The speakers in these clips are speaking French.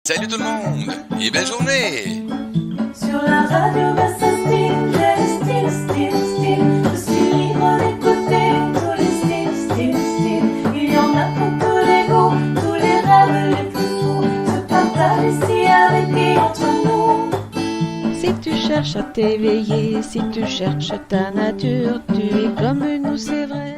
Salut tout le monde et belle journée! Sur la radio, bah, ça style. Je suis libre d'écouter tous les styles. Il y en a pour tous les goûts, tous les rêves les plus fous se partagent ici avec et entre nous. Si tu cherches à t'éveiller, si tu cherches ta nature, tu es comme nous, c'est vrai.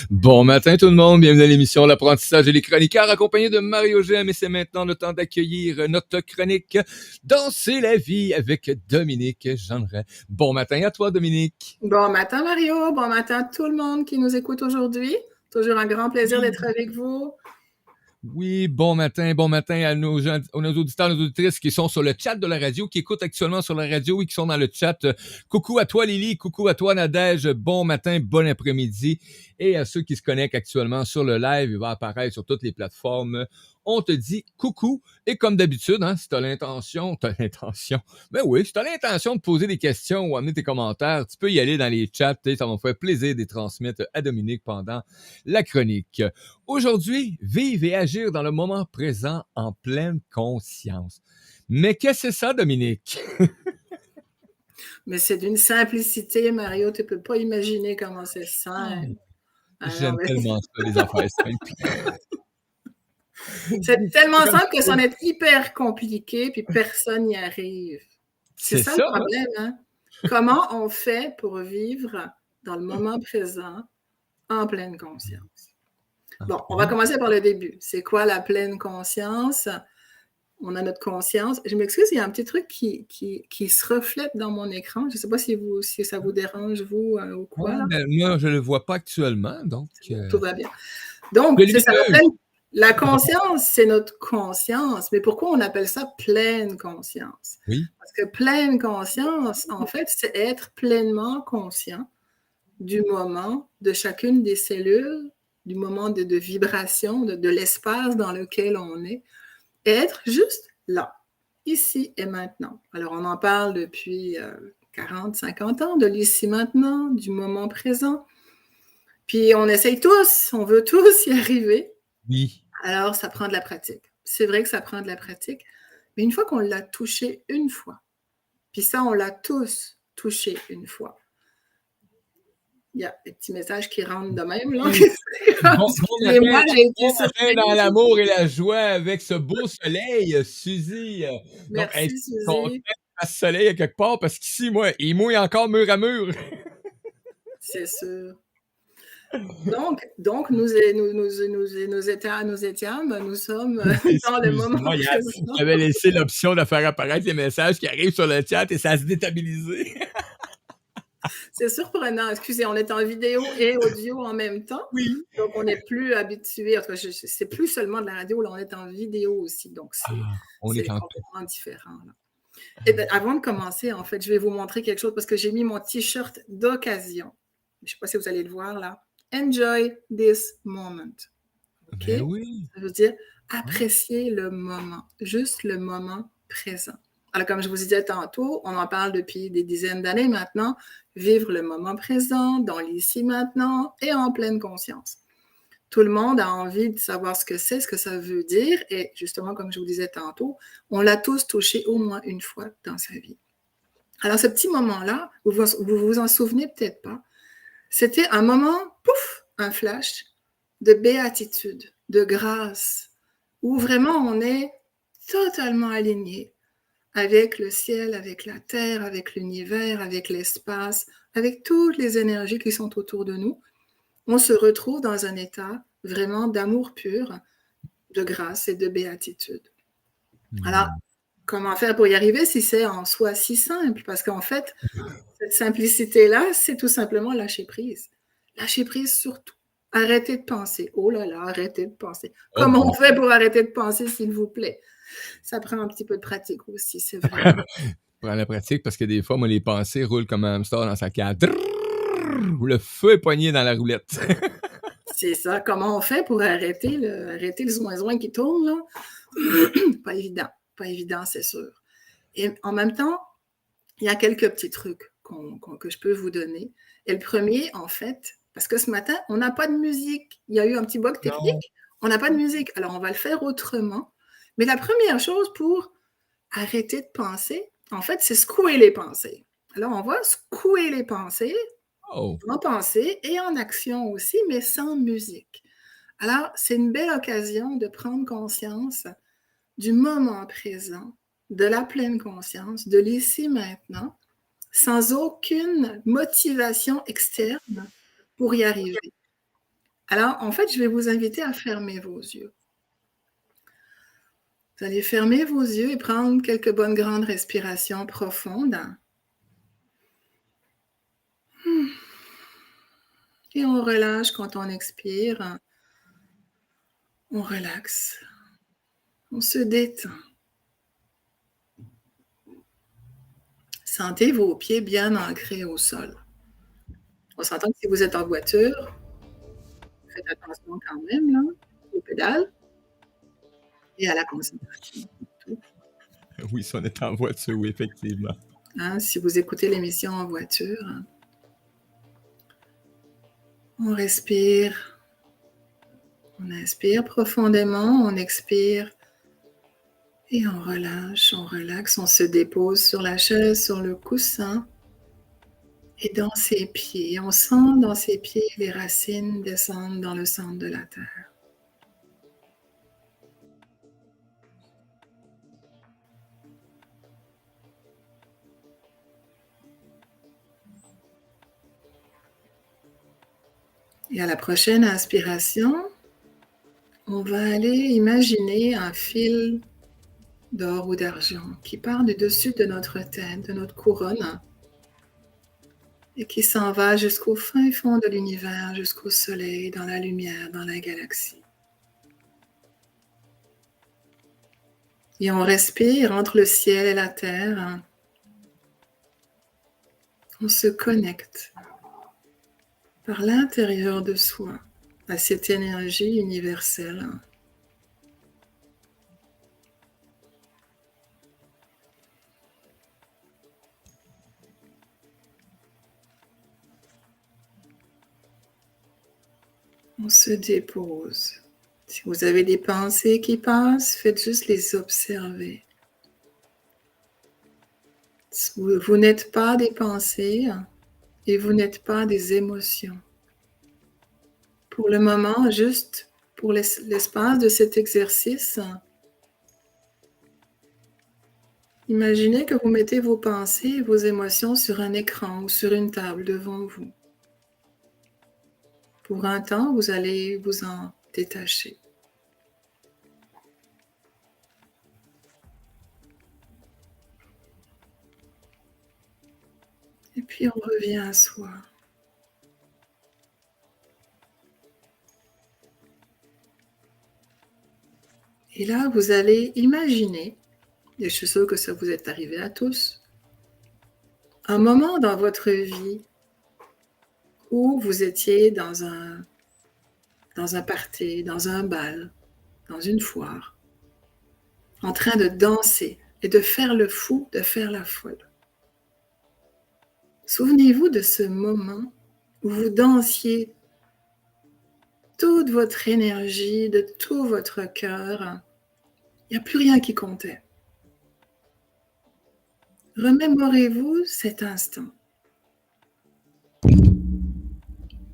Bon matin tout le monde, bienvenue à l'émission L'apprentissage et les chroniqueurs accompagné de Mario Gem et c'est maintenant le temps d'accueillir notre chronique Danser la vie avec Dominique Jeanneret. Bon matin à toi Dominique. Bon matin Mario, bon matin à tout le monde qui nous écoute aujourd'hui. Toujours un grand plaisir d'être avec vous. Oui, bon matin à nos gens, aux nos auditeurs, nos auditrices qui sont sur le chat de la radio, qui écoutent actuellement sur la radio et qui sont dans le chat. Coucou à toi Lily, coucou à toi Nadège, bon matin, bon après-midi. Et à ceux qui se connectent actuellement sur le live, il va apparaître sur toutes les plateformes. On te dit coucou. Et comme d'habitude, hein, si t'as l'intention, ben oui, si t'as l'intention de poser des questions ou amener tes commentaires, tu peux y aller dans les chats, ça va me faire plaisir de les transmettre à Dominique pendant la chronique. Aujourd'hui, vivre et agir dans le moment présent en pleine conscience. Mais qu'est-ce que c'est ça, Dominique? Mais c'est d'une simplicité, Mario, tu peux pas imaginer comment c'est simple. J'aime tellement ça, les affaires simples. C'est tellement simple que c'en est hyper compliqué, puis personne n'y arrive. C'est ça le problème, hein? Comment on fait pour vivre dans le moment présent en pleine conscience? Bon, on va commencer par le début. C'est quoi la pleine conscience? On a notre conscience. Je m'excuse, il y a un petit truc qui se reflète dans mon écran. Je ne sais pas si ça vous dérange, vous, ou quoi. Ouais, ben, moi, je ne le vois pas actuellement, donc... Tout va bien. Donc, c'est ça, la conscience, c'est notre conscience. Mais pourquoi on appelle ça pleine conscience? Oui. Parce que pleine conscience, en fait, c'est être pleinement conscient du moment, de chacune des cellules, du moment de vibration, de l'espace dans lequel on est. Être juste là, ici et maintenant. Alors, on en parle depuis 40, 50 ans, de l'ici maintenant, du moment présent. Puis, on essaye tous, on veut tous y arriver. Oui. Alors, ça prend de la pratique. C'est vrai que ça prend de la pratique, mais une fois qu'on l'a touché une fois, puis ça, on l'a tous touché une fois. Il y a des petits messages qui rentrent de même, là. Excusez-moi, j'ai été dans l'amour et la joie avec ce beau soleil, Suzy. Merci, donc, Suzy. On fait ce soleil à quelque part parce qu'ici, moi, il mouille encore mur à mur. C'est sûr. Donc nous sommes dans le moment présent. J'avais laissé l'option de faire apparaître les messages qui arrivent sur le chat et ça se déstabilisé. C'est surprenant. Excusez, on est en vidéo et audio en même temps. Oui. Donc, on n'est plus habitué. En tout cas, c'est plus seulement de la radio, là, on est en vidéo aussi. Donc, c'est complètement différent. Là. Et bien, avant de commencer, en fait, je vais vous montrer quelque chose parce que j'ai mis mon t-shirt d'occasion. Je ne sais pas si vous allez le voir là. Enjoy this moment. OK? Ben oui. Ça veut dire apprécier le moment, juste le moment présent. Alors, comme je vous disais tantôt, on en parle depuis des dizaines d'années maintenant, vivre le moment présent, dans l'ici maintenant et en pleine conscience. Tout le monde a envie de savoir ce que c'est, ce que ça veut dire et justement, comme je vous disais tantôt, on l'a tous touché au moins une fois dans sa vie. Alors, ce petit moment-là, vous vous en souvenez peut-être pas, c'était un moment, pouf, un flash de béatitude, de grâce, où vraiment on est totalement aligné avec le ciel, avec la terre, avec l'univers, avec l'espace, avec toutes les énergies qui sont autour de nous. On se retrouve dans un état vraiment d'amour pur, de grâce et de béatitude. Alors, comment faire pour y arriver si c'est en soi si simple? Parce qu'en fait, cette simplicité-là, c'est tout simplement lâcher prise. Lâcher prise sur tout. Arrêtez de penser. Oh là là, arrêtez de penser. Comment on fait pour arrêter de penser, s'il vous plaît? Ça prend un petit peu de pratique aussi, c'est vrai. Prends la pratique parce que des fois, moi, les pensées roulent comme un hamster dans sa cage. Où le feu est poigné dans la roulette. C'est ça. Comment on fait pour arrêter le zoin-zoin qui tourne, là? Pas évident. Pas évident, c'est sûr. Et en même temps, il y a quelques petits trucs que je peux vous donner. Et le premier, en fait, parce que ce matin, on n'a pas de musique. Il y a eu un petit bug technique. On n'a pas de musique, alors on va le faire autrement. Mais la première chose pour arrêter de penser, en fait, c'est secouer les pensées. Alors, on va secouer les pensées, Oh! en pensée et en action aussi, mais sans musique. Alors, c'est une belle occasion de prendre conscience du moment présent, de la pleine conscience, de l'ici maintenant, sans aucune motivation externe pour y arriver. Alors, en fait, je vais vous inviter à fermer vos yeux. Vous allez fermer vos yeux et prendre quelques bonnes grandes respirations profondes. Et on relâche quand on expire. On relaxe. On se détend. Sentez vos pieds bien ancrés au sol. On s'entend que si vous êtes en voiture, faites attention quand même là, aux pédales et à la concentration. Oui, si on est en voiture, oui, effectivement. Hein, si vous écoutez l'émission en voiture, on respire, on inspire profondément, on expire et on relâche, on relaxe, on se dépose sur la chaise, sur le coussin et dans ses pieds. On sent dans ses pieds les racines descendre dans le centre de la terre. Et à la prochaine inspiration, on va aller imaginer un fil d'or ou d'argent qui part du dessus de notre tête, de notre couronne, et qui s'en va jusqu'au fin fond de l'univers, jusqu'au soleil, dans la lumière, dans la galaxie. Et on respire entre le ciel et la terre. On se connecte par l'intérieur de soi à cette énergie universelle. On se dépose. Si vous avez des pensées qui passent, faites juste les observer. Vous n'êtes pas des pensées et vous n'êtes pas des émotions. Pour le moment, juste pour l'espace de cet exercice, imaginez que vous mettez vos pensées et vos émotions sur un écran ou sur une table devant vous. Pour un temps, vous allez vous en détacher. Et puis on revient à soi. Et là, vous allez imaginer, et je suis sûre que ça vous est arrivé à tous, un moment dans votre vie où vous étiez dans un party, dans un bal, dans une foire, en train de danser et de faire le fou, de faire la folle. Souvenez-vous de ce moment où vous dansiez toute votre énergie, de tout votre cœur. Il n'y a plus rien qui comptait. Remémorez-vous cet instant.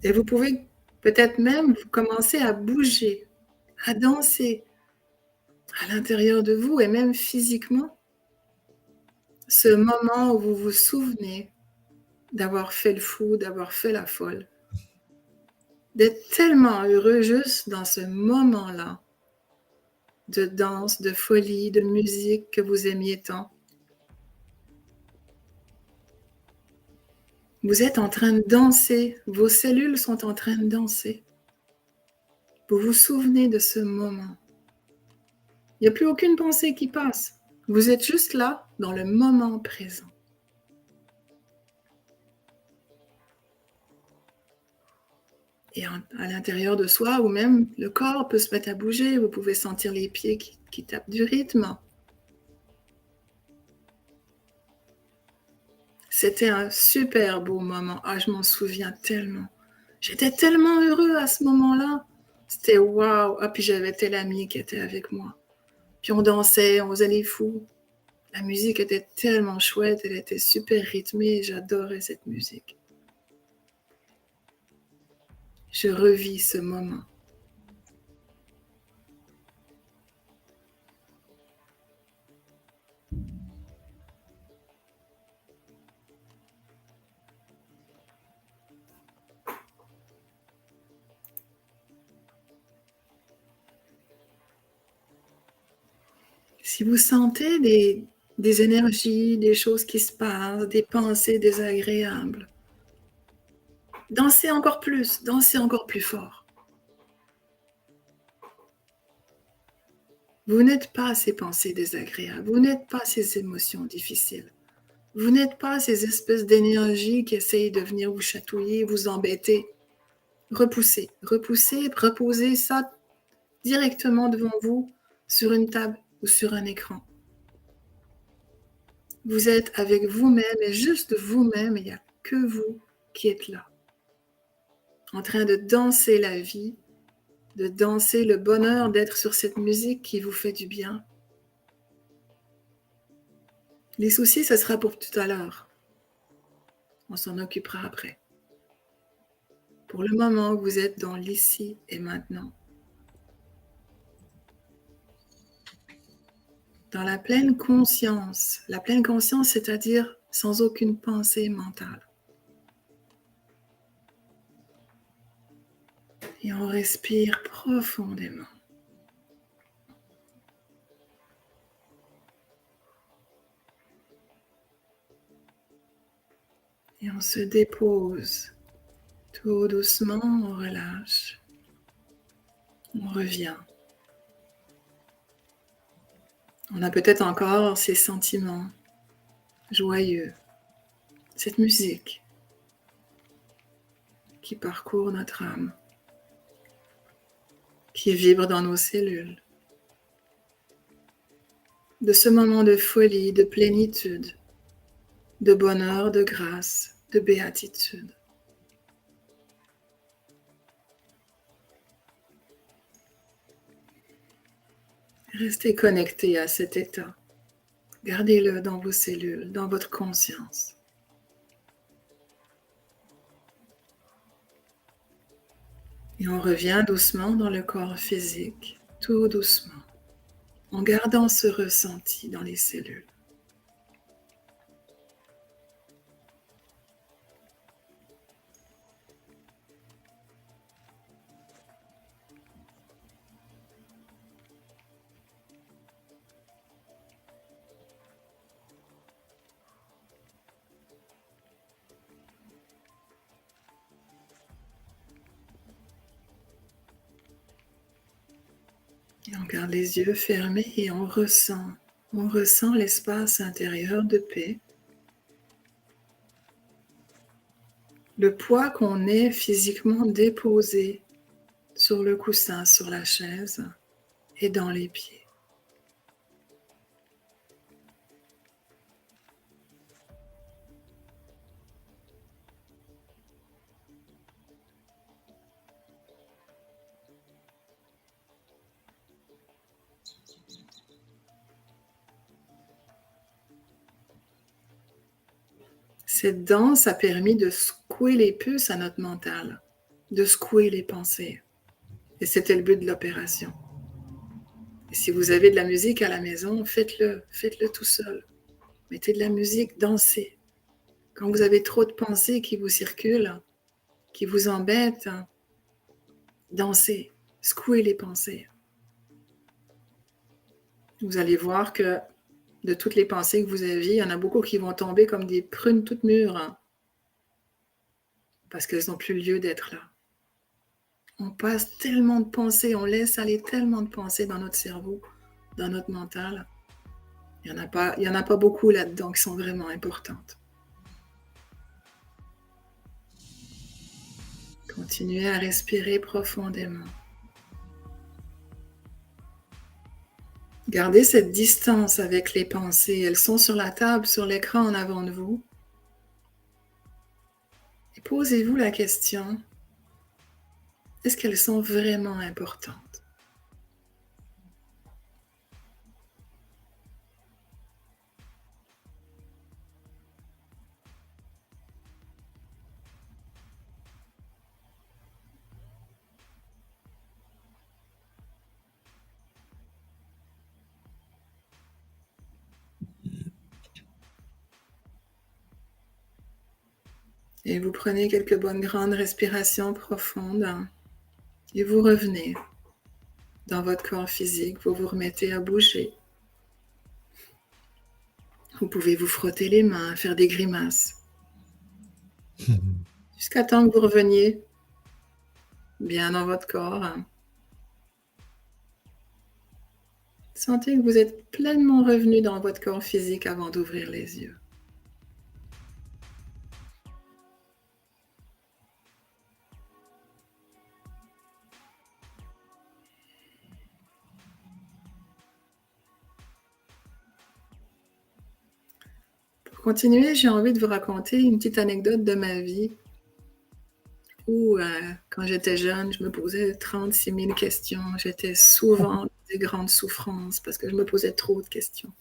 Et vous pouvez peut-être même commencer à bouger, à danser à l'intérieur de vous et même physiquement. Ce moment où vous vous souvenez d'avoir fait le fou, d'avoir fait la folle. D'être tellement heureux juste dans ce moment-là de danse, de folie, de musique que vous aimiez tant. Vous êtes en train de danser, vos cellules sont en train de danser. Vous vous souvenez de ce moment. Il n'y a plus aucune pensée qui passe. Vous êtes juste là, dans le moment présent. Et à l'intérieur de soi, ou même le corps peut se mettre à bouger. Vous pouvez sentir les pieds qui tapent du rythme. C'était un super beau moment. Ah, je m'en souviens tellement. J'étais tellement heureux à ce moment-là. C'était waouh! Ah, puis j'avais tel ami qui était avec moi. Puis on dansait, on faisait les fous. La musique était tellement chouette, elle était super rythmée, j'adorais cette musique. Je revis ce moment. Si vous sentez des énergies, des choses qui se passent, des pensées désagréables, dansez encore plus fort. Vous n'êtes pas ces pensées désagréables, vous n'êtes pas ces émotions difficiles, vous n'êtes pas ces espèces d'énergies qui essayent de venir vous chatouiller, vous embêter. Repoussez, reposez ça directement devant vous, sur une table ou sur un écran. Vous êtes avec vous-même et juste vous-même, il n'y a que vous qui êtes là, en train de danser la vie, de danser le bonheur d'être sur cette musique qui vous fait du bien. Les soucis, ça sera pour tout à l'heure. On s'en occupera après. Pour le moment, vous êtes dans l'ici et maintenant. Dans la pleine conscience, c'est-à-dire sans aucune pensée mentale. Et on respire profondément. Et on se dépose. Tout doucement, on relâche. On revient. On a peut-être encore ces sentiments joyeux, cette musique qui parcourt notre âme, qui vibre dans nos cellules. De ce moment de folie, de plénitude, de bonheur, de grâce, de béatitude. Restez connectés à cet état. Gardez-le dans vos cellules, dans votre conscience. Et on revient doucement dans le corps physique, tout doucement, en gardant ce ressenti dans les cellules. Et on garde les yeux fermés et on ressent l'espace intérieur de paix. Le poids qu'on est physiquement déposé sur le coussin, sur la chaise et dans les pieds. Cette danse a permis de secouer les puces à notre mental, de secouer les pensées. Et c'était le but de l'opération. Et si vous avez de la musique à la maison, faites-le tout seul. Mettez de la musique, dansez. Quand vous avez trop de pensées qui vous circulent, qui vous embêtent, dansez, secouez les pensées. Vous allez voir que de toutes les pensées que vous avez, il y en a beaucoup qui vont tomber comme des prunes toutes mûres, parce qu'elles n'ont plus lieu d'être là. On passe tellement de pensées, on laisse aller tellement de pensées dans notre cerveau, dans notre mental. Il n'y en a pas beaucoup là-dedans qui sont vraiment importantes. Continuez à respirer profondément. Gardez cette distance avec les pensées. Elles sont sur la table, sur l'écran en avant de vous. Et posez-vous la question, est-ce qu'elles sont vraiment importantes? Et vous prenez quelques bonnes grandes respirations profondes et vous revenez dans votre corps physique, vous vous remettez à bouger. Vous pouvez vous frotter les mains, faire des grimaces, jusqu'à temps que vous reveniez bien dans votre corps. Sentez que vous êtes pleinement revenu dans votre corps physique avant d'ouvrir les yeux. Pour continuer, j'ai envie de vous raconter une petite anecdote de ma vie où, quand j'étais jeune, je me posais 36 000 questions. J'étais souvent dans des grandes souffrances parce que je me posais trop de questions.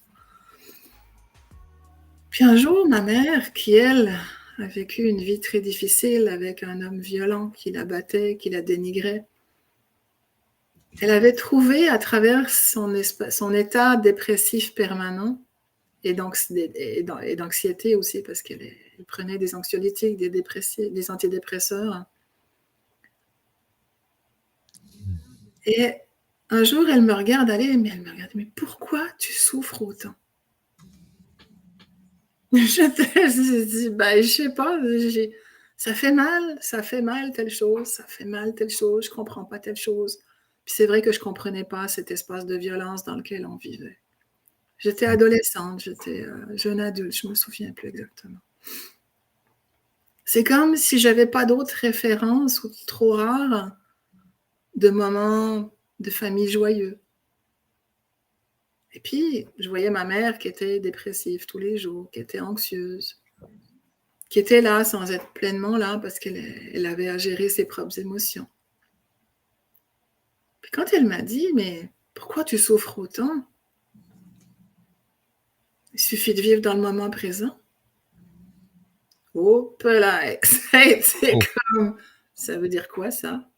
Puis un jour, ma mère, qui elle a vécu une vie très difficile avec un homme violent qui la battait, qui la dénigrait, elle avait trouvé à travers son état dépressif permanent et d'anxiété aussi, parce qu'elle prenait des anxiolytiques, des antidépresseurs. Et un jour, elle me regarde aller, mais elle me regarde, mais pourquoi tu souffres autant? Je dis, ben, je sais pas, ça fait mal telle chose, ça fait mal telle chose, je comprends pas telle chose. Puis c'est vrai que je comprenais pas cet espace de violence dans lequel on vivait. J'étais adolescente, j'étais jeune adulte, je me souviens plus exactement. C'est comme si j'avais pas d'autres références ou trop rares de moments de famille joyeux. Et puis, je voyais ma mère qui était dépressive tous les jours, qui était anxieuse, qui était là sans être pleinement là parce qu'elle avait à gérer ses propres émotions. Puis quand elle m'a dit, mais pourquoi tu souffres autant? Il suffit de vivre dans le moment présent. Oh, là, c'est comme, ça veut dire quoi ça?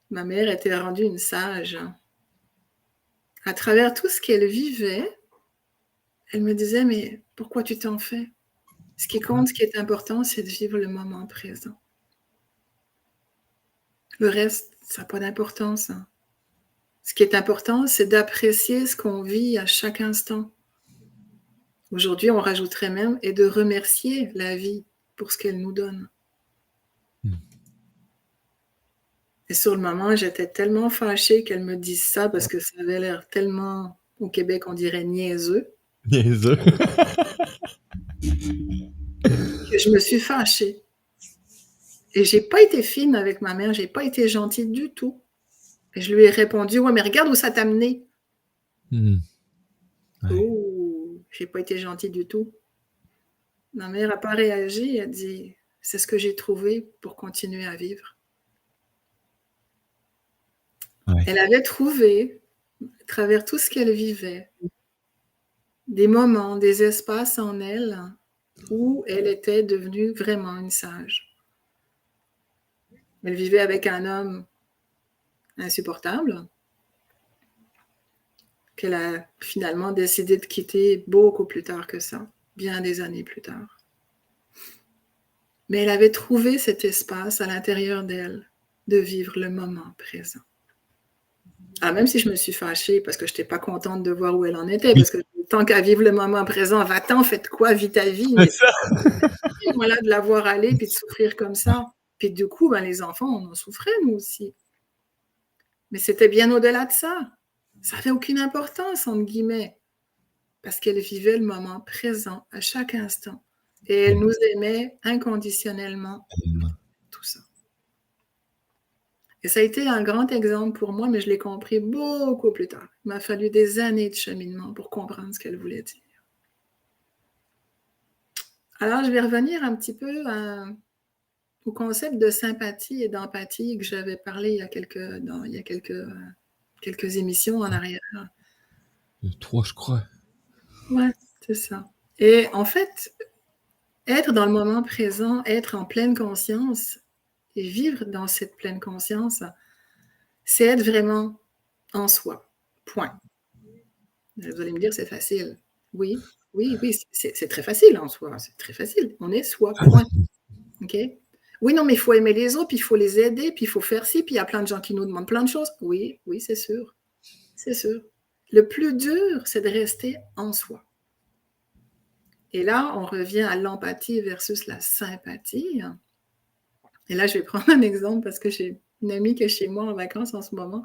Ma mère était rendue une sage. À travers tout ce qu'elle vivait, elle me disait, mais pourquoi tu t'en fais? Ce qui compte, ce qui est important, c'est de vivre le moment présent. Le reste, ça n'a pas d'importance. Ce qui est important, c'est d'apprécier ce qu'on vit à chaque instant. Aujourd'hui, on rajouterait même, et de remercier la vie pour ce qu'elle nous donne. Et sur le moment, j'étais tellement fâchée qu'elle me dise ça parce que ça avait l'air tellement, au Québec, on dirait niaiseux. Niaiseux. Que je me suis fâchée. Et j'ai pas été fine avec ma mère, j'ai pas été gentille du tout. Et je lui ai répondu, ouais, mais regarde où ça t'a mené. Ouais. Oh, j'ai pas été gentille du tout. Ma mère n'a pas réagi, elle a dit, c'est ce que j'ai trouvé pour continuer à vivre. Ouais. Elle avait trouvé, à travers tout ce qu'elle vivait, des moments, des espaces en elle où elle était devenue vraiment une sage. Elle vivait avec un homme insupportable qu'elle a finalement décidé de quitter beaucoup plus tard que ça, bien des années plus tard. Mais elle avait trouvé cet espace à l'intérieur d'elle de vivre le moment présent. Alors même si je me suis fâchée parce que je n'étais pas contente de voir où elle en était, parce que tant qu'à vivre le moment présent, va-t'en, faites quoi, vis ta vie. Mais voilà, de la voir aller puis de souffrir comme ça. Puis du coup, ben, les enfants, on en souffrait nous aussi. Mais c'était bien au-delà de ça. Ça n'avait aucune importance, entre guillemets, parce qu'elle vivait le moment présent à chaque instant. Et elle nous aimait inconditionnellement. Tout ça. Et ça a été un grand exemple pour moi, mais je l'ai compris beaucoup plus tard. Il m'a fallu des années de cheminement pour comprendre ce qu'elle voulait dire. Alors, je vais revenir un petit peu au concept de sympathie et d'empathie que j'avais parlé il y a quelques émissions en arrière. 3, je crois. Ouais, c'est ça. Et en fait, être dans le moment présent, être en pleine conscience et vivre dans cette pleine conscience, c'est être vraiment en soi. Point. Vous allez me dire, c'est facile. Oui, c'est très facile en soi. C'est très facile. On est soi. Point. OK? Oui, non, mais il faut aimer les autres, puis il faut les aider, puis il faut faire ci, puis il y a plein de gens qui nous demandent plein de choses. Oui, c'est sûr. C'est sûr. Le plus dur, c'est de rester en soi. Et là, on revient à l'empathie versus la sympathie. Et là, je vais prendre un exemple parce que j'ai une amie qui est chez moi en vacances en ce moment.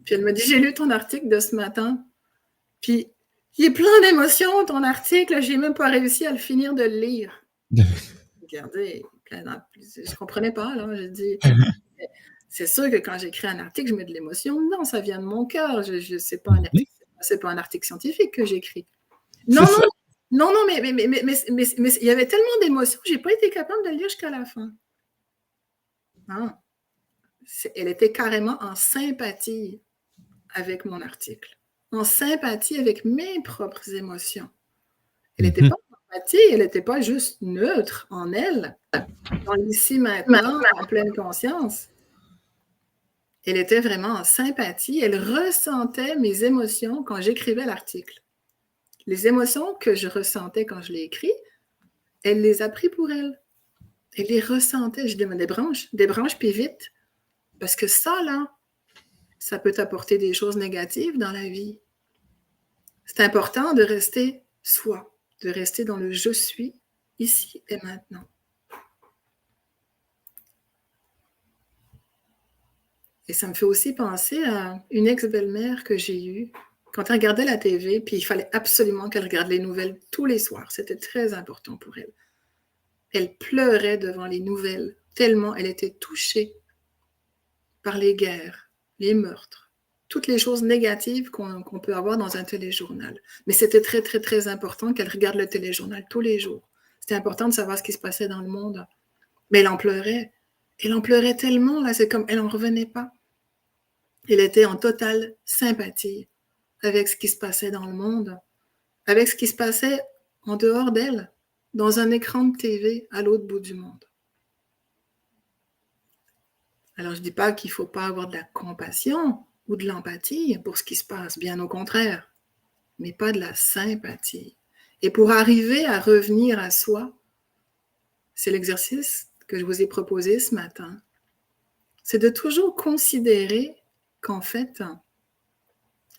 Puis elle me dit, j'ai lu ton article de ce matin. Puis il y a plein d'émotions, ton article. J'ai même pas réussi à le finir de le lire. Regardez, je ne comprenais pas. Là. J'ai dit, c'est sûr que quand j'écris un article, je mets de l'émotion. Non, ça vient de mon cœur. C'est pas un article scientifique que j'écris. Non, mais il y avait tellement d'émotions, j'ai pas été capable de le lire jusqu'à la fin. Non. Elle était carrément en sympathie avec mon article, en sympathie avec mes propres émotions. Elle n'était pas en empathie, elle n'était pas juste neutre en elle, dans l'ici maintenant, en pleine conscience. Elle était vraiment en sympathie, elle ressentait mes émotions quand j'écrivais l'article. Les émotions que je ressentais quand je l'ai écrit, elle les a pris pour elle. Elle les ressentait. Je dis, mais des branches, puis vite. Parce que ça, là, ça peut t'apporter des choses négatives dans la vie. C'est important de rester soi, de rester dans le je suis, ici et maintenant. Et ça me fait aussi penser à une ex-belle-mère que j'ai eue quand elle regardait la TV, puis il fallait absolument qu'elle regarde les nouvelles tous les soirs. C'était très important pour elle. Elle pleurait devant les nouvelles, tellement elle était touchée par les guerres, les meurtres, toutes les choses négatives qu'on peut avoir dans un téléjournal. Mais c'était très, très, très important qu'elle regarde le téléjournal tous les jours. C'était important de savoir ce qui se passait dans le monde. Mais elle en pleurait. Elle en pleurait tellement, là, c'est comme elle n'en revenait pas. Elle était en totale sympathie avec ce qui se passait dans le monde, avec ce qui se passait en dehors d'elle, dans un écran de TV à l'autre bout du monde. Alors, je ne dis pas qu'il ne faut pas avoir de la compassion ou de l'empathie pour ce qui se passe, bien au contraire, mais pas de la sympathie. Et pour arriver à revenir à soi, c'est l'exercice que je vous ai proposé ce matin, c'est de toujours considérer qu'en fait,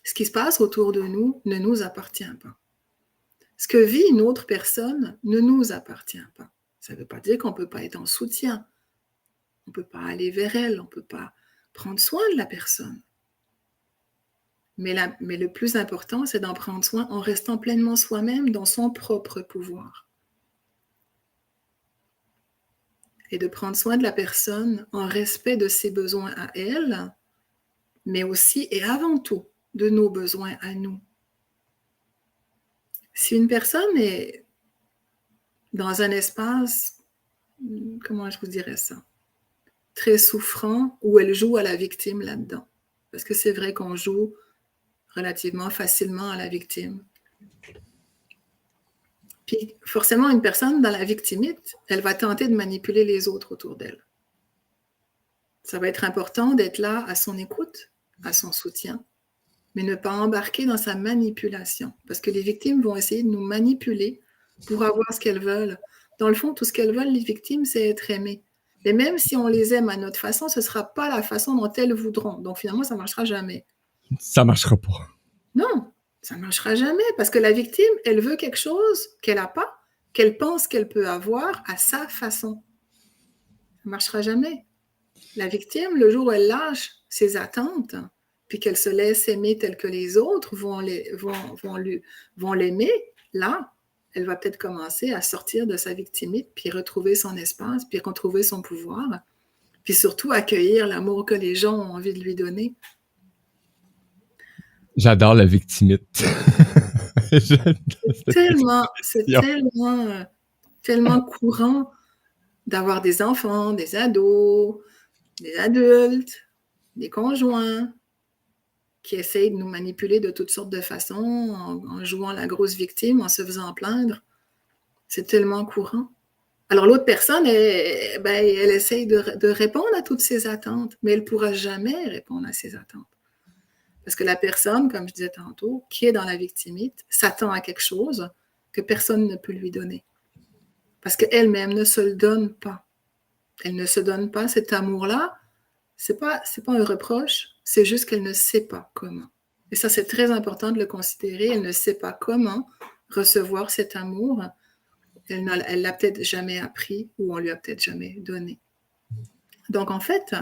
ce qui se passe autour de nous ne nous appartient pas. Ce que vit une autre personne ne nous appartient pas. Ça ne veut pas dire qu'on ne peut pas être en soutien. On ne peut pas aller vers elle, on ne peut pas prendre soin de la personne. Mais le plus important, c'est d'en prendre soin en restant pleinement soi-même dans son propre pouvoir. Et de prendre soin de la personne en respect de ses besoins à elle, mais aussi et avant tout de nos besoins à nous. Si une personne est dans un espace, comment je vous dirais ça, très souffrant, où elle joue à la victime là-dedans, parce que c'est vrai qu'on joue relativement facilement à la victime. Puis forcément, une personne dans la victimite, elle va tenter de manipuler les autres autour d'elle. Ça va être important d'être là à son écoute, à son soutien, mais ne pas embarquer dans sa manipulation. Parce que les victimes vont essayer de nous manipuler pour avoir ce qu'elles veulent. Dans le fond, tout ce qu'elles veulent, les victimes, c'est être aimées. Mais même si on les aime à notre façon, ce ne sera pas la façon dont elles voudront. Donc finalement, ça ne marchera jamais. Ça ne marchera pas. Non, ça ne marchera jamais. Parce que la victime, elle veut quelque chose qu'elle n'a pas, qu'elle pense qu'elle peut avoir à sa façon. Ça ne marchera jamais. La victime, le jour où elle lâche ses attentes, puis qu'elle se laisse aimer telle que les autres vont l'aimer, là, elle va peut-être commencer à sortir de sa victimite, puis retrouver son espace, puis retrouver son pouvoir, puis surtout accueillir l'amour que les gens ont envie de lui donner. J'adore la victimite. C'est tellement courant d'avoir des enfants, des ados, des adultes, des conjoints qui essayent de nous manipuler de toutes sortes de façons, en jouant la grosse victime, en se faisant plaindre. C'est tellement courant. Alors l'autre personne, elle essaye de répondre à toutes ces attentes, mais elle ne pourra jamais répondre à ces attentes. Parce que la personne, comme je disais tantôt, qui est dans la victimite, s'attend à quelque chose que personne ne peut lui donner. Parce qu'elle-même ne se le donne pas. Elle ne se donne pas cet amour-là. C'est pas un reproche, c'est juste qu'elle ne sait pas comment. Et ça, c'est très important de le considérer. Elle ne sait pas comment recevoir cet amour. Elle l'a peut-être jamais appris ou on lui a peut-être jamais donné. Donc, en fait,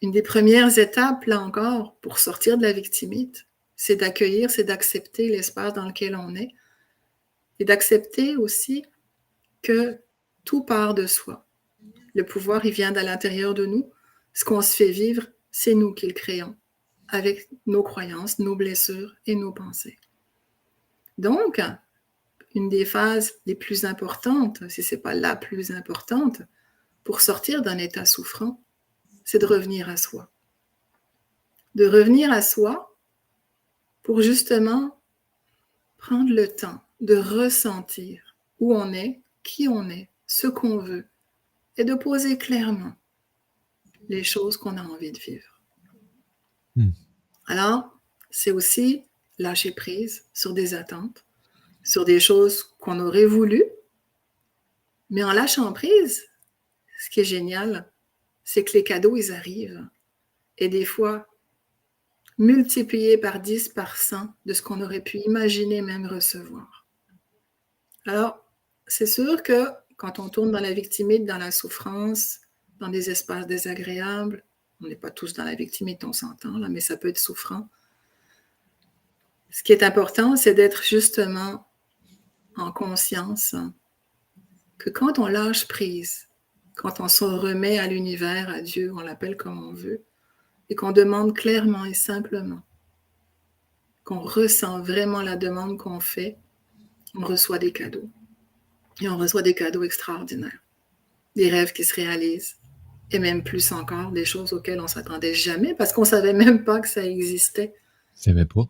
une des premières étapes, là encore, pour sortir de la victimite, c'est d'accueillir, c'est d'accepter l'espace dans lequel on est et d'accepter aussi que tout part de soi. Le pouvoir, il vient de l'intérieur de nous. Ce qu'on se fait vivre, c'est nous qui le créons, avec nos croyances, nos blessures et nos pensées. Donc, une des phases les plus importantes, si ce n'est pas la plus importante, pour sortir d'un état souffrant, c'est de revenir à soi. De revenir à soi pour justement prendre le temps de ressentir où on est, qui on est, ce qu'on veut, et de poser clairement les choses qu'on a envie de vivre. Alors, c'est aussi lâcher prise sur des attentes, sur des choses qu'on aurait voulu, mais en lâchant prise, ce qui est génial, c'est que les cadeaux, ils arrivent, et des fois, multipliés par 10, par 100 de ce qu'on aurait pu imaginer même recevoir. Alors, c'est sûr que quand on tourne dans la victimite, dans la souffrance, dans des espaces désagréables, on n'est pas tous dans la victimite, on s'entend, là, mais ça peut être souffrant. Ce qui est important, c'est d'être justement en conscience que quand on lâche prise, quand on se remet à l'univers, à Dieu, on l'appelle comme on veut, et qu'on demande clairement et simplement, qu'on ressent vraiment la demande qu'on fait, on reçoit des cadeaux. Et on reçoit des cadeaux extraordinaires. Des rêves qui se réalisent. Et même plus encore, des choses auxquelles on ne s'attendait jamais parce qu'on ne savait même pas que ça existait. Je savais pas.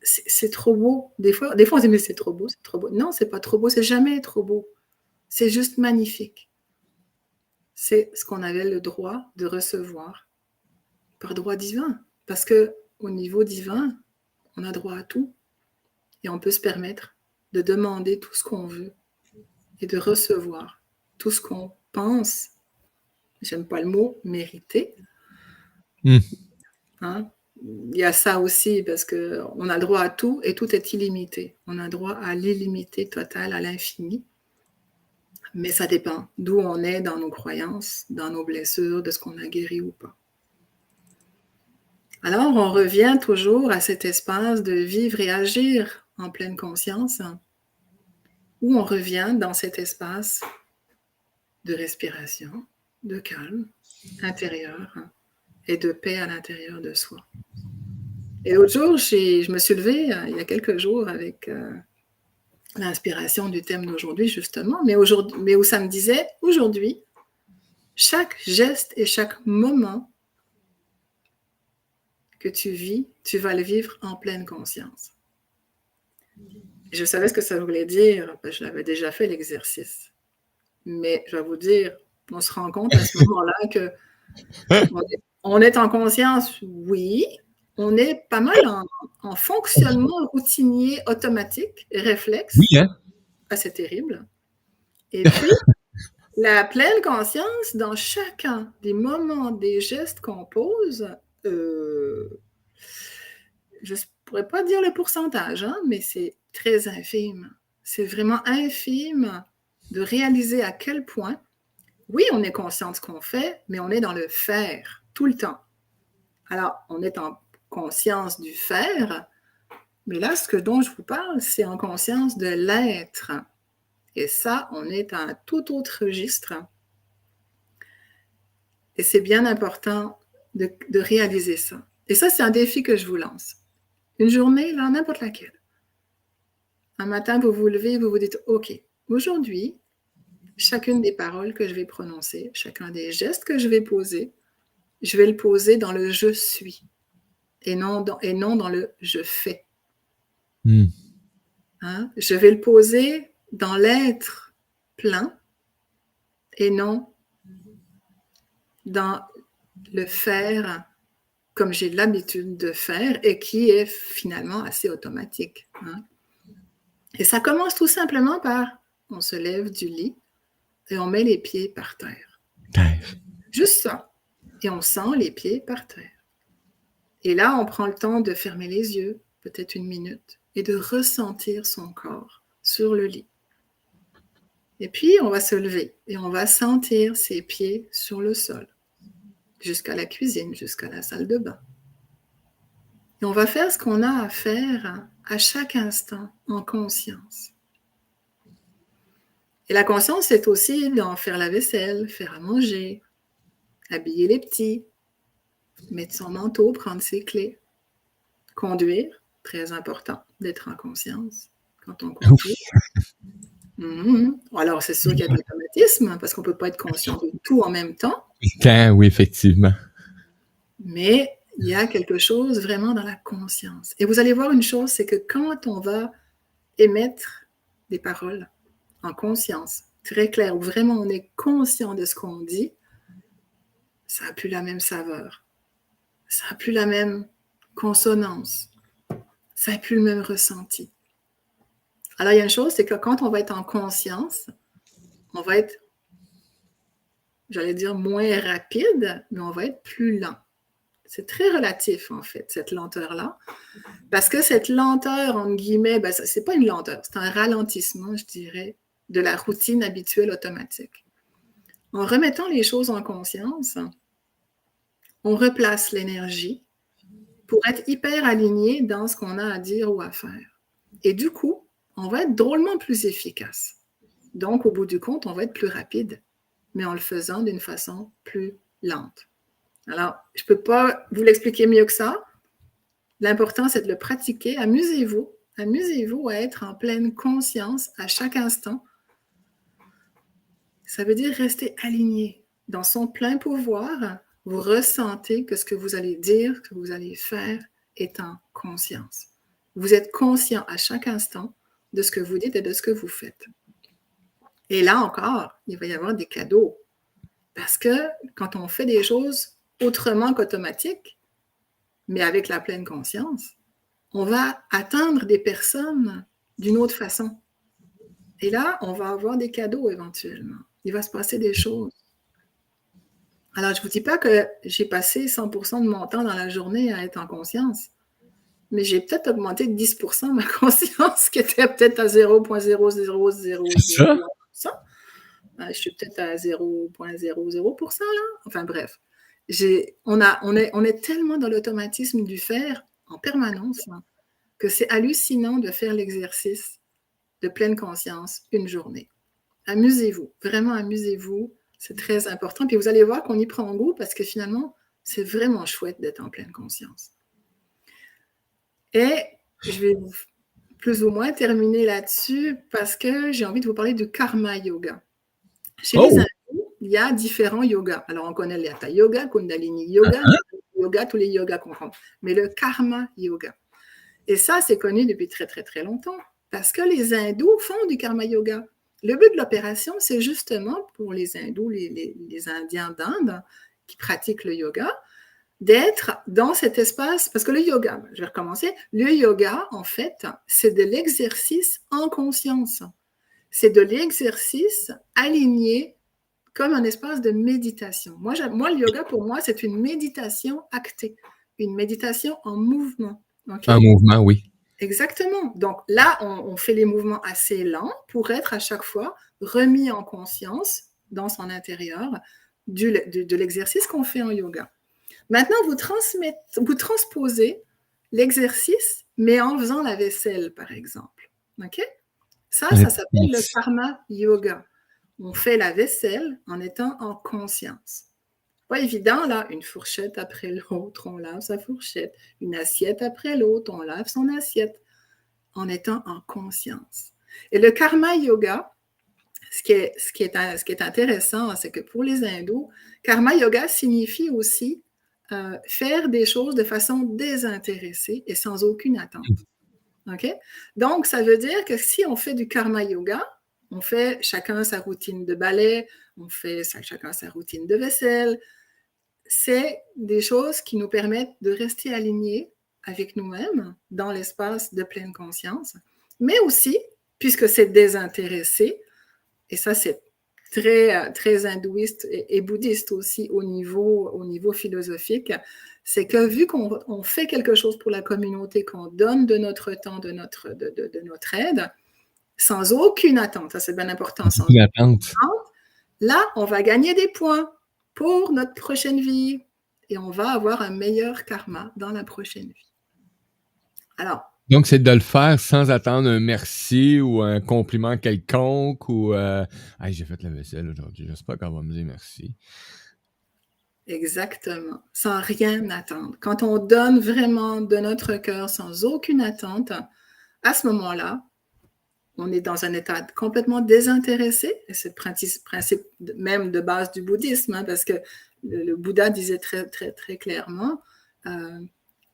C'est trop beau. Des fois, on se dit, mais c'est trop beau, c'est trop beau. Non, c'est pas trop beau, c'est jamais trop beau. C'est juste magnifique. C'est ce qu'on avait le droit de recevoir par droit divin. Parce qu'au niveau divin, on a droit à tout. Et on peut se permettre de demander tout ce qu'on veut et de recevoir tout ce qu'on pense, j'aime pas le mot, mériter. Hein? Il y a ça aussi, parce qu'on a le droit à tout et tout est illimité. On a droit à l'illimité total, à l'infini. Mais ça dépend d'où on est dans nos croyances, dans nos blessures, de ce qu'on a guéri ou pas. Alors, on revient toujours à cet espace de vivre et agir en pleine conscience, où on revient dans cet espace de respiration, de calme intérieur et de paix à l'intérieur de soi. Et l'autre jour, je me suis levée il y a quelques jours avec l'inspiration du thème d'aujourd'hui, justement, mais où ça me disait, aujourd'hui, chaque geste et chaque moment que tu vis, tu vas le vivre en pleine conscience. Je savais ce que ça voulait dire, parce que je l'avais déjà fait l'exercice. Mais je vais vous dire, on se rend compte à ce moment-là que on est en conscience, oui, on est pas mal en fonctionnement routinier, automatique, réflexe. Oui, hein? Ah, c'est terrible. Et puis, la pleine conscience dans chacun des moments, des gestes qu'on pose, je ne pourrais pas dire le pourcentage, hein, mais c'est très infime. C'est vraiment infime de réaliser à quel point, oui, on est conscient de ce qu'on fait, mais on est dans le faire tout le temps. Alors, on est en conscience du faire, mais là, dont je vous parle, c'est en conscience de l'être. Et ça, on est à un tout autre registre. Et c'est bien important de réaliser ça. Et ça, c'est un défi que je vous lance. Une journée, là, n'importe laquelle. Un matin, vous vous levez, vous vous dites, OK, aujourd'hui, chacune des paroles que je vais prononcer, chacun des gestes que je vais poser, je vais le poser dans le « je suis » et non dans le « je fais ». Hein? Je vais le poser dans l'être plein et non dans le faire comme j'ai l'habitude de faire et qui est finalement assez automatique. Hein? Et ça commence tout simplement par on se lève du lit et on met les pieds par terre. Juste ça. Et on sent les pieds par terre. Et là, on prend le temps de fermer les yeux, peut-être 1 minute, et de ressentir son corps sur le lit. Et puis, on va se lever et on va sentir ses pieds sur le sol, jusqu'à la cuisine, jusqu'à la salle de bain. Et on va faire ce qu'on a à faire à chaque instant en conscience. Et la conscience, c'est aussi d'en faire la vaisselle, faire à manger, habiller les petits, mettre son manteau, prendre ses clés, conduire, très important d'être en conscience quand on conduit. Alors, c'est sûr qu'il y a de l'automatisme, parce qu'on ne peut pas être conscient de tout en même temps. Oui, effectivement. Mais il y a quelque chose vraiment dans la conscience. Et vous allez voir une chose, c'est que quand on va émettre des paroles en conscience, très clair, où vraiment on est conscient de ce qu'on dit, ça n'a plus la même saveur, ça n'a plus la même consonance, ça n'a plus le même ressenti. Alors, il y a une chose, c'est que quand on va être en conscience, on va être, j'allais dire, moins rapide, mais on va être plus lent. C'est très relatif, en fait, cette lenteur-là. Parce que cette lenteur, entre guillemets, ben, ce n'est pas une lenteur, c'est un ralentissement, je dirais, de la routine habituelle automatique. En remettant les choses en conscience, on replace l'énergie pour être hyper aligné dans ce qu'on a à dire ou à faire. Et du coup, on va être drôlement plus efficace. Donc, au bout du compte, on va être plus rapide, mais en le faisant d'une façon plus lente. Alors, je ne peux pas vous l'expliquer mieux que ça. L'important, c'est de le pratiquer. Amusez-vous. Amusez-vous à être en pleine conscience à chaque instant. Ça veut dire rester aligné. Dans son plein pouvoir, vous ressentez que ce que vous allez dire, que vous allez faire, est en conscience. Vous êtes conscient à chaque instant de ce que vous dites et de ce que vous faites. Et là encore, il va y avoir des cadeaux. Parce que quand on fait des choses autrement qu'automatique, mais avec la pleine conscience, on va atteindre des personnes d'une autre façon. Et là, on va avoir des cadeaux éventuellement. Il va se passer des choses. Alors, je ne vous dis pas que j'ai passé 100% de mon temps dans la journée à être en conscience, mais j'ai peut-être augmenté de 10% ma conscience, qui était peut-être à 0,0000%. Je suis peut-être à 0,00% là. Enfin bref. On est tellement dans l'automatisme du faire en permanence que c'est hallucinant de faire l'exercice de pleine conscience une journée. Amusez-vous, vraiment amusez-vous, c'est très important. Puis vous allez voir qu'on y prend goût parce que finalement, c'est vraiment chouette d'être en pleine conscience. Et je vais plus ou moins terminer là-dessus parce que j'ai envie de vous parler du karma yoga. Chez les hindous, il y a différents yogas. Alors, on connaît le Hatha yoga, Kundalini yoga, yoga, tous les yogas qu'on prend. Mais le karma yoga. Et ça, c'est connu depuis très, très, très longtemps parce que les hindous font du karma yoga. Le but de l'opération, c'est justement pour les hindous, les Indiens d'Inde qui pratiquent le yoga, d'être dans cet espace, parce que le yoga, je vais recommencer, le yoga, en fait, c'est de l'exercice en conscience. C'est de l'exercice aligné comme un espace de méditation. Moi, le yoga, pour moi, c'est une méditation actée, une méditation en mouvement. Okay? En mouvement, oui. Exactement. Donc là, on fait les mouvements assez lents pour être à chaque fois remis en conscience dans son intérieur de l'exercice qu'on fait en yoga. Maintenant, vous transposez l'exercice, mais en faisant la vaisselle, par exemple. OK? Ça s'appelle le karma yoga. On fait la vaisselle en étant en conscience. Pas évident, là, une fourchette après l'autre, on lave sa fourchette. Une assiette après l'autre, on lave son assiette. En étant en conscience. Et le karma yoga, ce qui est intéressant, c'est que pour les hindous, karma yoga signifie aussi faire des choses de façon désintéressée et sans aucune attente. Okay? Donc, ça veut dire que si on fait du karma yoga, on fait chacun sa routine de ballet, on fait chacun sa routine de vaisselle. C'est des choses qui nous permettent de rester alignés avec nous-mêmes dans l'espace de pleine conscience, mais aussi, puisque c'est désintéressé, et ça c'est très, très hindouiste et bouddhiste aussi au niveau philosophique, c'est que vu qu'on fait quelque chose pour la communauté, qu'on donne de notre temps, de notre aide, sans aucune attente, ça c'est bien important, sans aucune attente, là on va gagner des points pour notre prochaine vie et on va avoir un meilleur karma dans la prochaine vie. Alors, donc, c'est de le faire sans attendre un merci ou un compliment quelconque ou hey, j'ai fait la vaisselle aujourd'hui, j'espère qu'on va me dire merci. Exactement, sans rien attendre. Quand on donne vraiment de notre cœur sans aucune attente, à ce moment-là, on est dans un état complètement désintéressé, et c'est le principe même de base du bouddhisme, hein, parce que le Bouddha disait très, très, très clairement,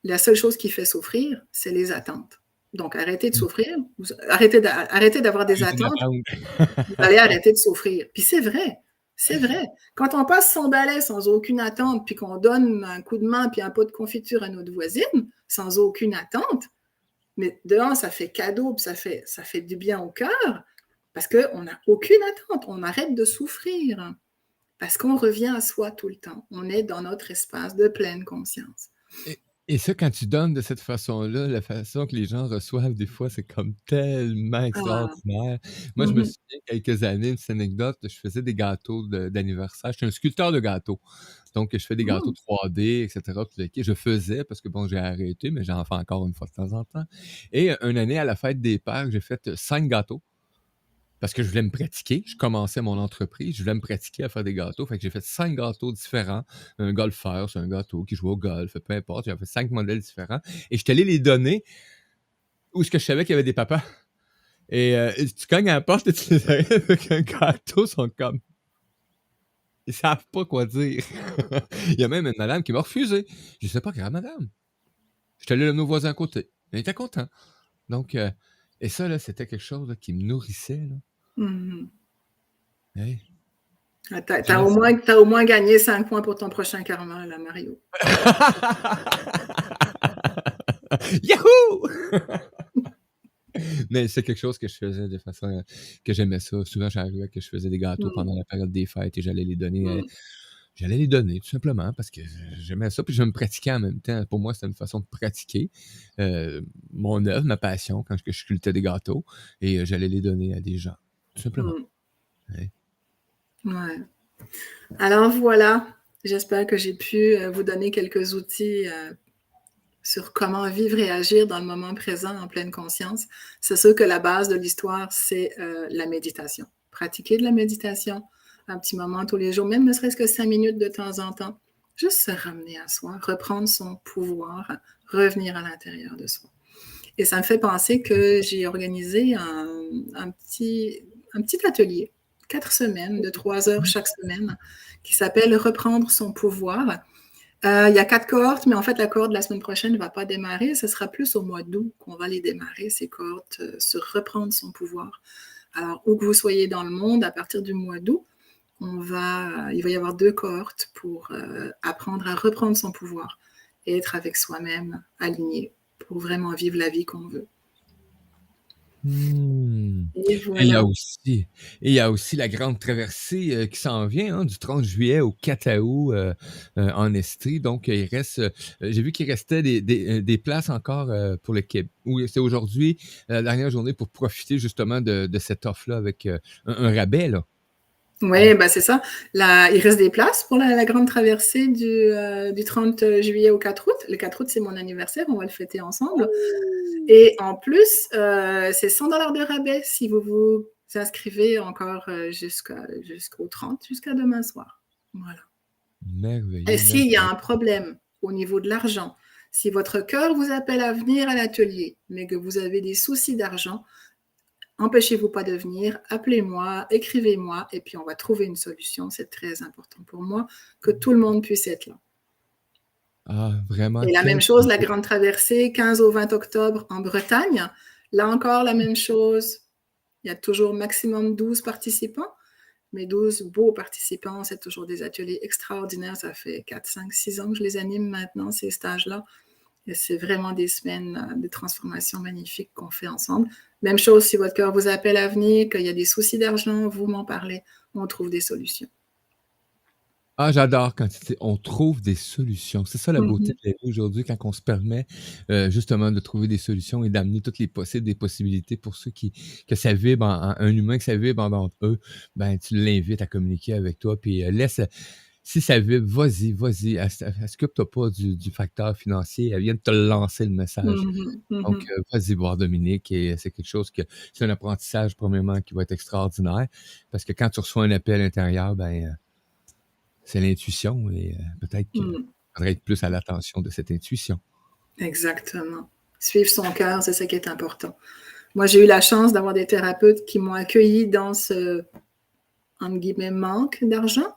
la seule chose qui fait souffrir, c'est les attentes. Donc, arrêtez de souffrir, arrêtez d'avoir des attentes, vous allez arrêter de souffrir. Puis c'est vrai. Quand on passe son balai sans aucune attente, puis qu'on donne un coup de main puis un pot de confiture à notre voisine, sans aucune attente, mais dehors, ça fait cadeau, puis ça fait du bien au cœur, parce qu'on n'a aucune attente, on arrête de souffrir, parce qu'on revient à soi tout le temps. On est dans notre espace de pleine conscience. Et ça, quand tu donnes de cette façon-là, la façon que les gens reçoivent, des fois, c'est comme tellement extraordinaire. Moi, je me souviens, quelques années, une petite anecdote, je faisais des gâteaux d'anniversaire. J'étais un sculpteur de gâteaux. Donc, je fais des gâteaux 3D, etc. Je faisais, parce que bon, j'ai arrêté, mais j'en fais encore une fois de temps en temps. Et une année, à la fête des pères, j'ai fait 5 gâteaux. Parce que je voulais me pratiquer. Je commençais mon entreprise. Je voulais me pratiquer à faire des gâteaux. Fait que j'ai fait 5 gâteaux différents. Un golfeur, c'est un gâteau qui joue au golf, peu importe. J'ai fait 5 modèles différents. Et je suis allé les donner où est-ce que je savais qu'il y avait des papas. Et tu cognes à la porte et tu les arrives avec un gâteau, ils sont comme... Ils savent pas quoi dire. Il y a même une madame qui m'a refusé. Je sais pas grave, madame. Je suis allé à nos voisins à côté. Elle était content. Donc, et ça, là, c'était quelque chose là, qui me nourrissait, là. Hey. T'as au moins gagné 5 points pour ton prochain karma, là, Mario. Yahoo! Mais c'est quelque chose que je faisais de façon que j'aimais ça. Souvent, j'arrivais que je faisais des gâteaux pendant la période des fêtes et j'allais les donner. J'allais les donner, tout simplement, parce que j'aimais ça. Puis je me pratiquais en même temps. Pour moi, c'était une façon de pratiquer mon œuvre, ma passion, quand je sculptais des gâteaux. Et j'allais les donner à des gens, tout simplement. Ouais. Alors voilà, j'espère que j'ai pu vous donner quelques outils sur comment vivre et agir dans le moment présent en pleine conscience. C'est sûr que la base de l'histoire, c'est la méditation. Pratiquer de la méditation un petit moment tous les jours, même ne serait-ce que 5 minutes de temps en temps. Juste se ramener à soi, reprendre son pouvoir, revenir à l'intérieur de soi. Et ça me fait penser que j'ai organisé un petit atelier, 4 semaines, de 3 heures chaque semaine, qui s'appelle « Reprendre son pouvoir ». Il y a 4 cohortes, mais en fait, la cohorte de la semaine prochaine ne va pas démarrer. Ce sera plus au mois d'août qu'on va les démarrer, ces cohortes sur reprendre son pouvoir. Alors, où que vous soyez dans le monde, à partir du mois d'août, il va y avoir 2 cohortes pour apprendre à reprendre son pouvoir et être avec soi-même aligné pour vraiment vivre la vie qu'on veut. Et voilà. Et il y a aussi la grande traversée qui s'en vient du 30 juillet au 4 août en Estrie. Donc, il reste, j'ai vu qu'il restait des places encore pour le Québec. C'est aujourd'hui la dernière journée pour profiter justement de cette offre-là avec un rabais, là. Oui, ben c'est ça. Là, il reste des places pour la grande traversée du 30 juillet au 4 août. Le 4 août, c'est mon anniversaire, on va le fêter ensemble. Et en plus, c'est 100 $ de rabais si vous vous inscrivez encore jusqu'au 30, jusqu'à demain soir. Voilà. Merveilleux. Et s'il y a un problème au niveau de l'argent, si votre cœur vous appelle à venir à l'atelier, mais que vous avez des soucis d'argent, empêchez-vous pas de venir, appelez-moi, écrivez-moi, et puis on va trouver une solution. C'est très important pour moi que tout le monde puisse être là. Ah, vraiment, Et la quel même chose, la plaisir. grande traversée, 15 au 20 octobre en Bretagne. Là encore, la même chose. Il y a toujours maximum 12 participants, mais 12 beaux participants. C'est toujours des ateliers extraordinaires. Ça fait 4, 5, 6 ans que je les anime maintenant, ces stages-là. Et c'est vraiment des semaines de transformation magnifiques qu'on fait ensemble. Même chose, si votre cœur vous appelle à venir, qu'il y a des soucis d'argent, vous m'en parlez, on trouve des solutions. Ah, j'adore quand tu dis on trouve des solutions. C'est ça la beauté Mhm. de la vie aujourd'hui, quand on se permet justement de trouver des solutions et d'amener toutes les possibles, des possibilités pour ceux que ça vibre, un humain que ça vibre en eux, ben tu l'invites à communiquer avec toi, puis laisse, si ça vibre, vas-y, vas-y, occupe-toi pas du facteur financier, elle vient de te lancer le message. Mhm. Donc, Mhm. vas-y voir Dominique et c'est quelque chose c'est un apprentissage, premièrement, qui va être extraordinaire parce que quand tu reçois un appel intérieur, ben, c'est l'intuition et peut-être qu'il Mhm. faudrait être plus à l'attention de cette intuition. Exactement. Suivre son cœur, c'est ça qui est important. Moi, j'ai eu la chance d'avoir des thérapeutes qui m'ont accueilli dans ce, entre guillemets, manque d'argent.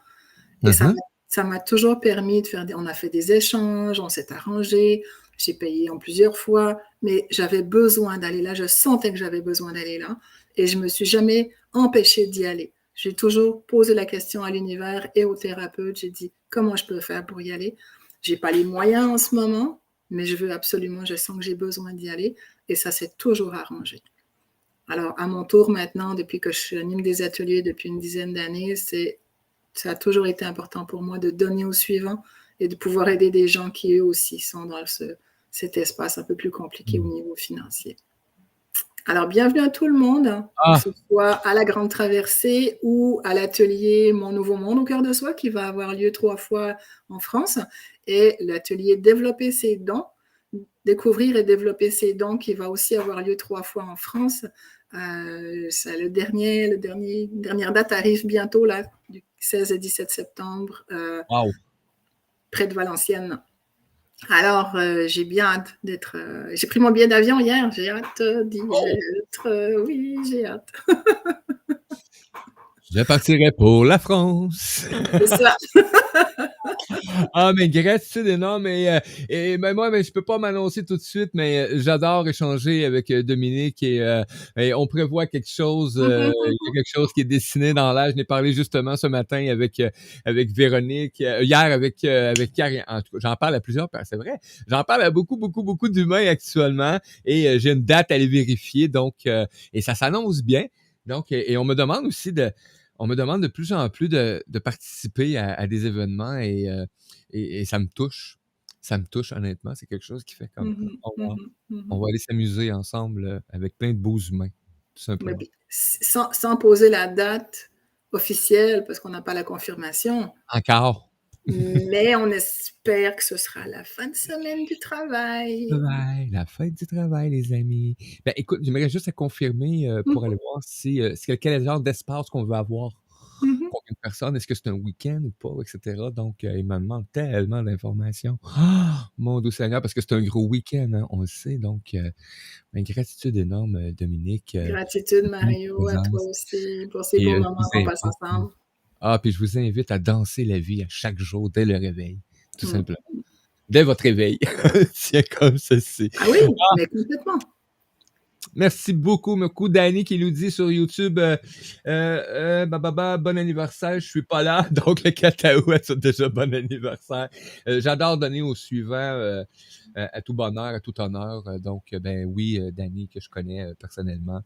Et Mhm. ça m'a toujours permis de faire on a fait des échanges, on s'est arrangé, j'ai payé en plusieurs fois, mais j'avais besoin d'aller là, je sentais que j'avais besoin d'aller là, et je me suis jamais empêchée d'y aller. J'ai toujours posé la question à l'univers et au thérapeute, j'ai dit comment je peux faire pour y aller. J'ai pas les moyens en ce moment, mais je veux absolument, je sens que j'ai besoin d'y aller, et ça s'est toujours arrangé. Alors, à mon tour maintenant, depuis que je anime des ateliers depuis une dizaine d'années, ça a toujours été important pour moi de donner au suivant et de pouvoir aider des gens qui, eux aussi, sont dans cet espace un peu plus compliqué au niveau financier. Alors, bienvenue à tout le monde, que Ah, ce soit à la Grande Traversée ou à l'atelier Mon Nouveau Monde au cœur de soi, qui va avoir lieu 3 fois en France, et l'atelier Développer ses dons, découvrir et développer ses dons, qui va aussi avoir lieu 3 fois en France. Dernière date arrive bientôt, là, du 16 et 17 septembre, wow. près de Valenciennes. Alors, j'ai bien hâte d'être. J'ai pris mon billet d'avion hier, j'ai hâte d'y Oh, être. Oui, j'ai hâte. je partirai pour la France. C'est ça. Ah, mais gratitude énorme. Et ben moi, ben, je peux pas m'annoncer tout de suite, mais j'adore échanger avec Dominique et on prévoit quelque chose. Il y a quelque chose qui est dessiné dans l'air. Je n'ai parlé justement ce matin avec Véronique, hier avec Karine. En tout cas, j'en parle à plusieurs personnes, c'est vrai. J'en parle à beaucoup, beaucoup, beaucoup d'humains actuellement et j'ai une date à les vérifier. Donc, et ça s'annonce bien. Donc, et on me demande aussi on me demande de plus en plus de participer à des événements et ça me touche. Ça me touche, honnêtement. C'est quelque chose qui fait comme, on va aller s'amuser ensemble avec plein de beaux humains, tout Mais simplement. sans poser la date officielle, parce qu'on n'a pas la confirmation, Encore. mais on espère que ce sera la fin de semaine du travail. Travail, la fête du travail, les amis. Ben, écoute, j'aimerais juste à confirmer pour aller voir si quel genre d'espace qu'on veut avoir. Combien de personnes, est-ce que c'est un week-end ou pas, etc. Donc, il me demande tellement d'informations. Ah, mon doux Seigneur, parce que c'est un gros week-end, hein, on le sait. Donc, ben, gratitude énorme, Dominique, Gratitude, pour ton Mario, à toi présence. aussi, pour ces Et beaux je vous moments qu'on passe invite. ensemble. Ah, puis je vous invite à danser la vie à chaque jour dès le réveil, tout Mm. simplement. Dès votre réveil. Tiens, comme ceci. Ah oui, mais complètement. Merci beaucoup, Danny qui nous dit sur YouTube bon anniversaire, je suis pas là, donc le 4 août, c'est déjà bon anniversaire. J'adore donner aux suivants à tout bonheur, à tout honneur. Donc, ben oui, Danny, que je connais personnellement,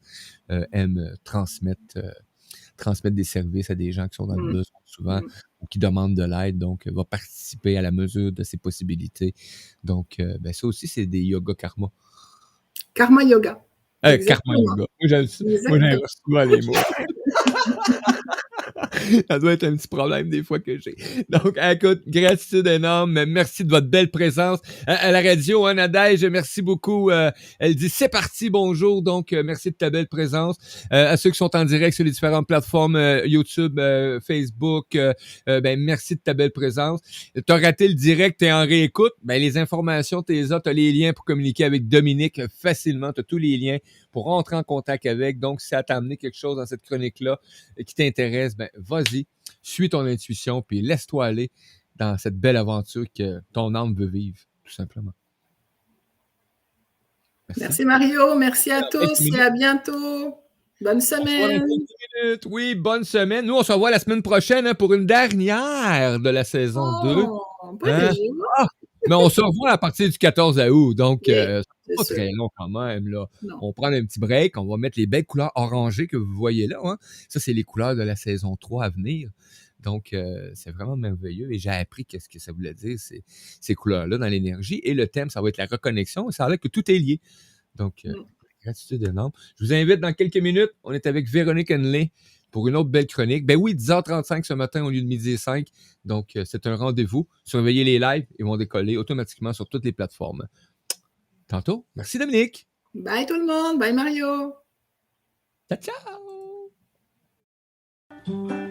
aime transmettre des services à des gens qui sont dans le Mm. besoin souvent Mm. ou qui demandent de l'aide, donc va participer à la mesure de ses possibilités. Donc, ben ça aussi, c'est des yoga karma. Karma Yoga. Karma Exactement. yoga. Moi, j'aime Exactement. souvent les mots. Ça doit être un petit problème des fois que j'ai. Donc, écoute, gratitude énorme. Merci de votre belle présence à la radio. Hein, Nadège, merci beaucoup. Elle dit, c'est parti, bonjour. Donc, merci de ta belle présence. À ceux qui sont en direct sur les différentes plateformes YouTube, Facebook, ben merci de ta belle présence. T'as raté le direct, t'es en réécoute. Ben, les informations, t'as les liens pour communiquer avec Dominique facilement. T'as tous les liens pour rentrer en contact avec. Donc, si ça t'a amené quelque chose dans cette chronique-là qui t'intéresse, ben vas-y, suis ton intuition, puis laisse-toi aller dans cette belle aventure que ton âme veut vivre, tout simplement. Merci Mario, merci à tous et à bientôt. Bonne semaine. Oui, bonne semaine. Nous, on se revoit la semaine prochaine hein, pour une dernière de la saison 2. Pas déjà. Mais on se revoit à partir du 14 août, donc c'est pas sûr. très long quand même. Là. Non. On prend un petit break, on va mettre les belles couleurs orangées que vous voyez là. Hein. Ça, c'est les couleurs de la saison 3 à venir. Donc, c'est vraiment merveilleux et j'ai appris qu'est-ce que ça voulait dire, ces couleurs-là dans l'énergie. Et le thème, ça va être la reconnexion et ça a l'air que tout est lié. Donc, gratitude énorme. Je vous invite dans quelques minutes, on est avec Véronique Henley pour une autre belle chronique. Ben oui, 10h35 ce matin au lieu de midi et 5. Donc, c'est un rendez-vous. Surveillez les lives, ils vont décoller automatiquement sur toutes les plateformes. Tantôt. Merci Dominique. Bye tout le monde. Bye Mario. Ciao, ciao.